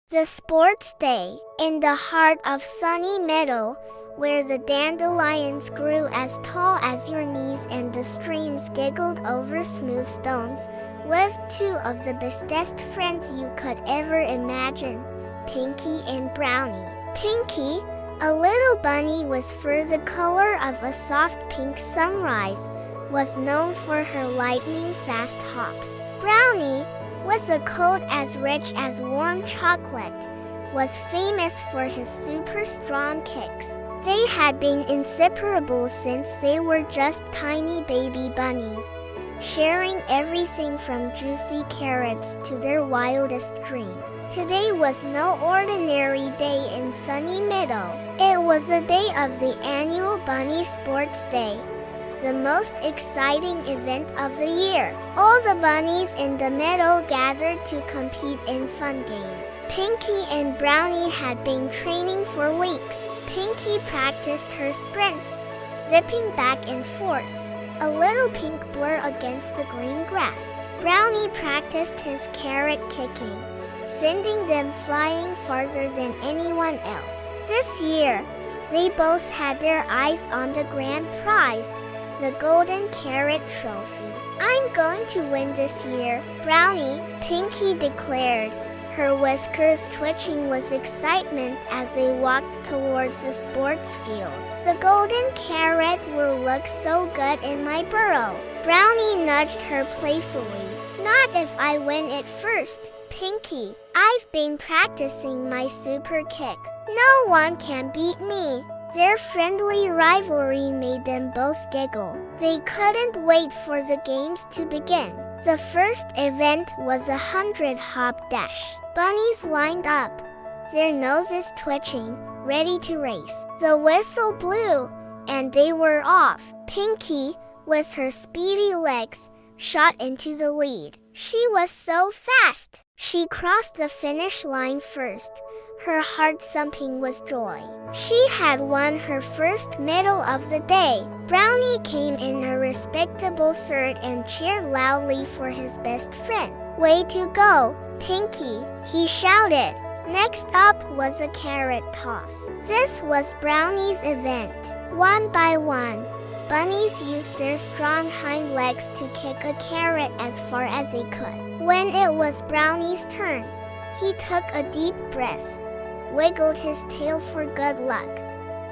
The sports day, in the heart of Sunny Meadow, where the dandelions grew as tall as your knees and the streams giggled over smooth stones, lived two of the bestest friends you could ever imagine, Pinky and Brownie. Pinky, a little bunny with fur the color of a soft pink sunrise, was known for her lightning-fast hops. Brownie, with a coat as rich as warm chocolate, was famous for his super strong kicks. They had been inseparable since they were just tiny baby bunnies, sharing everything from juicy carrots to their wildest dreams. Today was no ordinary day in Sunny Meadow. It was the day of the annual Bunny Sports Day, the most exciting event of the year. All the bunnies in the meadow gathered to compete in fun games. Pinky and Brownie had been training for weeks. Pinky practiced her sprints, zipping back and forth, a little pink blur against the green grass. Brownie practiced his carrot kicking, sending them flying farther than anyone else. This year, they both had their eyes on the grand prize, the golden carrot trophy. "I'm going to win this year, Brownie," Pinky declared, her whiskers twitching with excitement as they walked towards the sports field. "The golden carrot will look so good in my burrow." Brownie nudged her playfully. "Not if I win it first, Pinky. I've been practicing my super kick. No one can beat me." Their friendly rivalry made them both giggle. They couldn't wait for the games to begin. The first event was a 100-hop dash. Bunnies lined up, their noses twitching, ready to race. The whistle blew, and they were off. Pinky, with her speedy legs, shot into the lead. She was so fast. She crossed the finish line first, her heart thumping with joy. She had won her first medal of the day. Brownie came in a respectable third and cheered loudly for his best friend. "Way to go, Pinky," he shouted. Next up was a carrot toss. This was Brownie's event. One by one, bunnies used their strong hind legs to kick a carrot as far as they could. When it was Brownie's turn, he took a deep breath, wiggled his tail for good luck,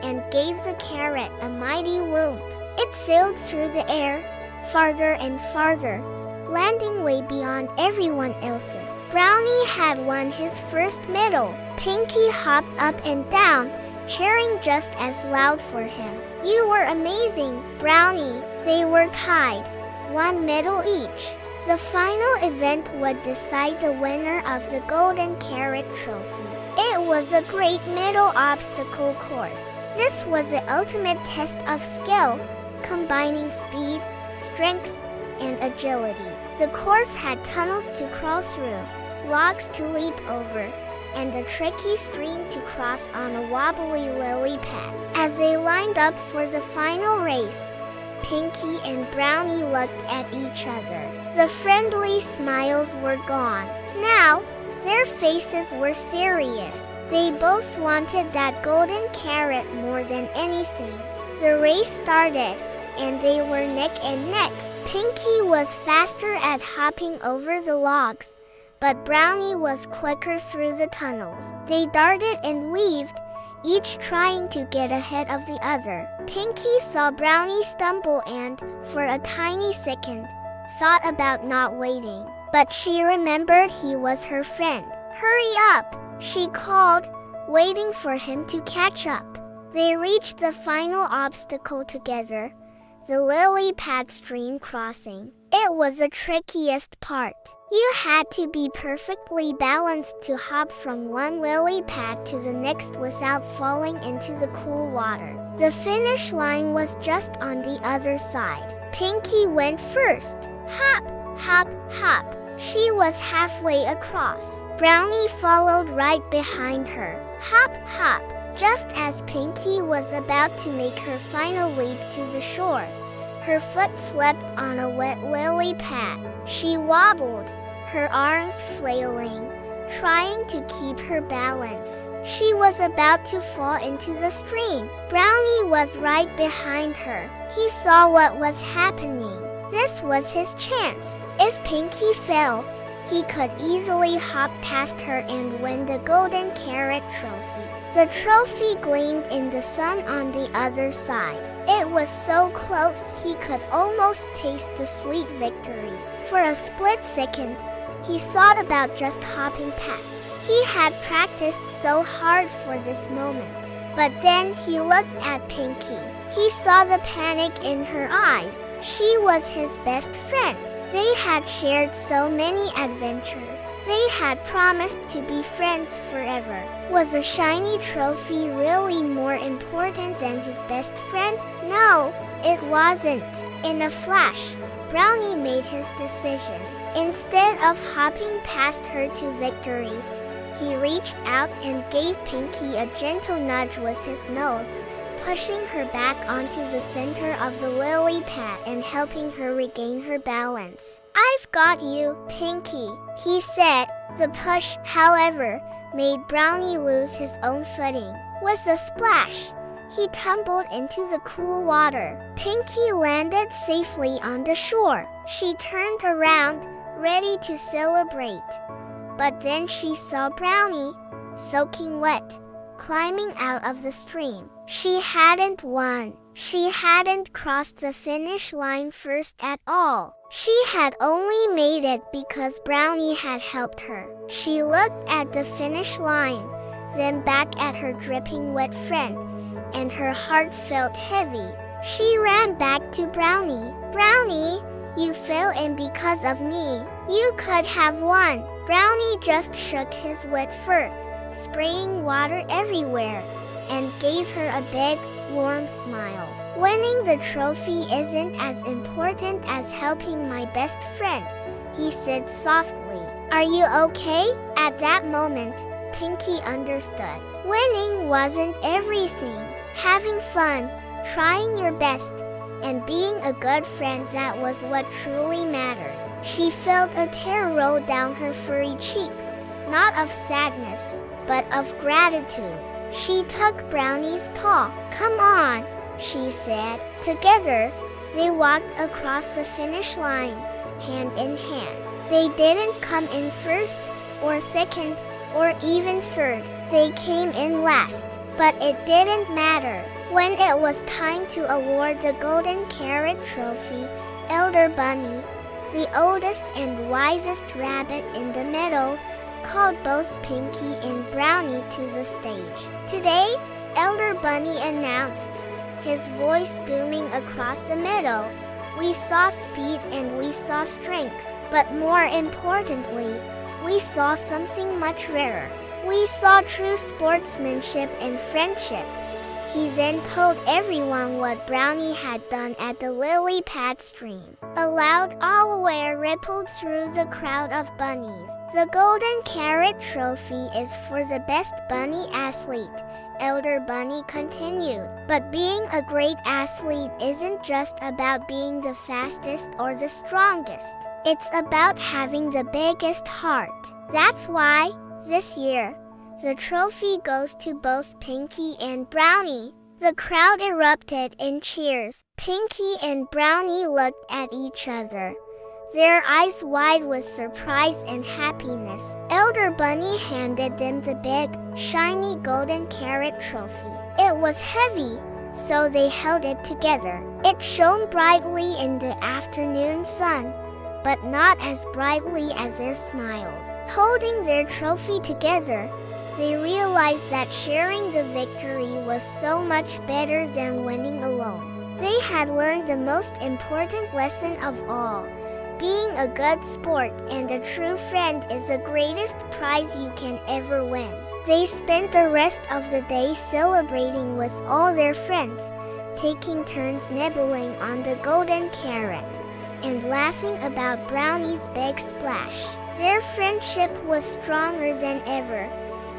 and gave the carrot a mighty whoop. It sailed through the air, farther and farther, landing way beyond everyone else's. Brownie had won his first medal. Pinky hopped up and down, cheering just as loud for him. "You were amazing, Brownie." They were tied, one medal each. The final event would decide the winner of the Golden Carrot Trophy. It was a great middle obstacle course. This was the ultimate test of skill, combining speed, strength, and agility. The course had tunnels to crawl through, logs to leap over, and a tricky stream to cross on a wobbly lily pad. As they lined up for the final race, Pinky and Brownie looked at each other. The friendly smiles were gone. Now, their faces were serious. They both wanted that golden carrot more than anything. The race started, and they were neck and neck. Pinky was faster at hopping over the logs, but Brownie was quicker through the tunnels. They darted and weaved, each trying to get ahead of the other. Pinky saw Brownie stumble and, for a tiny second, thought about not waiting. But she remembered he was her friend. "Hurry up," she called, waiting for him to catch up. They reached the final obstacle together, the lily pad stream crossing. It was the trickiest part. You had to be perfectly balanced to hop from one lily pad to the next without falling into the cool water. The finish line was just on the other side. Pinky went first. Hop, hop, hop. She was halfway across. Brownie followed right behind her. Hop, hop. Just as Pinky was about to make her final leap to the shore, her foot slipped on a wet lily pad. She wobbled, her arms flailing, trying to keep her balance. She was about to fall into the stream. Brownie was right behind her. He saw what was happening. This was his chance. If Pinky fell, he could easily hop past her and win the golden carrot trophy. The trophy gleamed in the sun on the other side. It was so close he could almost taste the sweet victory. For a split second, he thought about just hopping past. He had practiced so hard for this moment. But then he looked at Pinky. He saw the panic in her eyes. She was his best friend. They had shared so many adventures. They had promised to be friends forever. Was a shiny trophy really more important than his best friend? No, it wasn't. In a flash, Brownie made his decision. Instead of hopping past her to victory, he reached out and gave Pinky a gentle nudge with his nose, pushing her back onto the center of the lily pad and helping her regain her balance. "I've got you, Pinky," he said. The push, however, made Brownie lose his own footing. With a splash, he tumbled into the cool water. Pinky landed safely on the shore. She turned around, ready to celebrate. But then she saw Brownie, soaking wet, climbing out of the stream. She hadn't won. She hadn't crossed the finish line first at all. She had only made it because Brownie had helped her. She looked at the finish line, then back at her dripping wet friend, and her heart felt heavy. She ran back to Brownie. "Brownie, you fell in because of me. You could have won." Brownie just shook his wet fur, spraying water everywhere, and gave her a big, warm smile. "Winning the trophy isn't as important as helping my best friend," he said softly. "Are you okay?" At that moment, Pinky understood. Winning wasn't everything. Having fun, trying your best, and being a good friend, that was what truly mattered. She felt a tear roll down her furry cheek, not of sadness, but of gratitude. She took Brownie's paw. "Come on," she said. Together, they walked across the finish line, hand in hand. They didn't come in first, or second, or even third. They came in last. But it didn't matter. When it was time to award the Golden Carrot Trophy, Elder Bunny, the oldest and wisest rabbit in the meadow, called both Pinky and Brownie to the stage. "Today," Elder Bunny announced, his voice booming across the meadow, "we saw speed and we saw strength, but more importantly, we saw something much rarer. We saw true sportsmanship and friendship." He then told everyone what Brownie had done at the lily pad stream. A loud "Aware" rippled through the crowd of bunnies. "The Golden Carrot Trophy is for the best bunny athlete," Elder Bunny continued. "But being a great athlete isn't just about being the fastest or the strongest. It's about having the biggest heart. That's why, this year, the trophy goes to both Pinky and Brownie." The crowd erupted in cheers. Pinky and Brownie looked at each other, their eyes wide with surprise and happiness. Elder Bunny handed them the big, shiny golden carrot trophy. It was heavy, so they held it together. It shone brightly in the afternoon sun, but not as brightly as their smiles. Holding their trophy together, they realized that sharing the victory was so much better than winning alone. They had learned the most important lesson of all. Being a good sport and a true friend is the greatest prize you can ever win. They spent the rest of the day celebrating with all their friends, taking turns nibbling on the golden carrot, and laughing about Brownie's big splash. Their friendship was stronger than ever,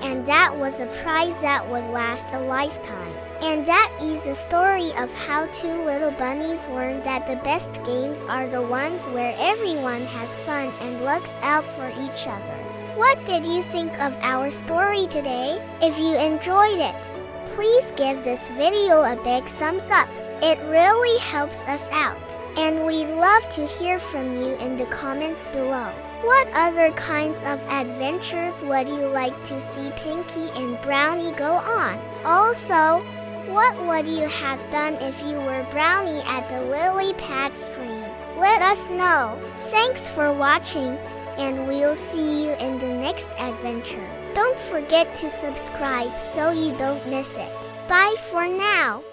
and that was a prize that would last a lifetime. And that is the story of how two little bunnies learned that the best games are the ones where everyone has fun and looks out for each other. What did you think of our story today? If you enjoyed it, please give this video a big thumbs up. It really helps us out. And we'd love to hear from you in the comments below. What other kinds of adventures would you like to see Pinky and Brownie go on? Also, what would you have done if you were Brownie at the lily pad stream? Let us know. Thanks for watching, and we'll see you in the next adventure. Don't forget to subscribe so you don't miss it. Bye for now.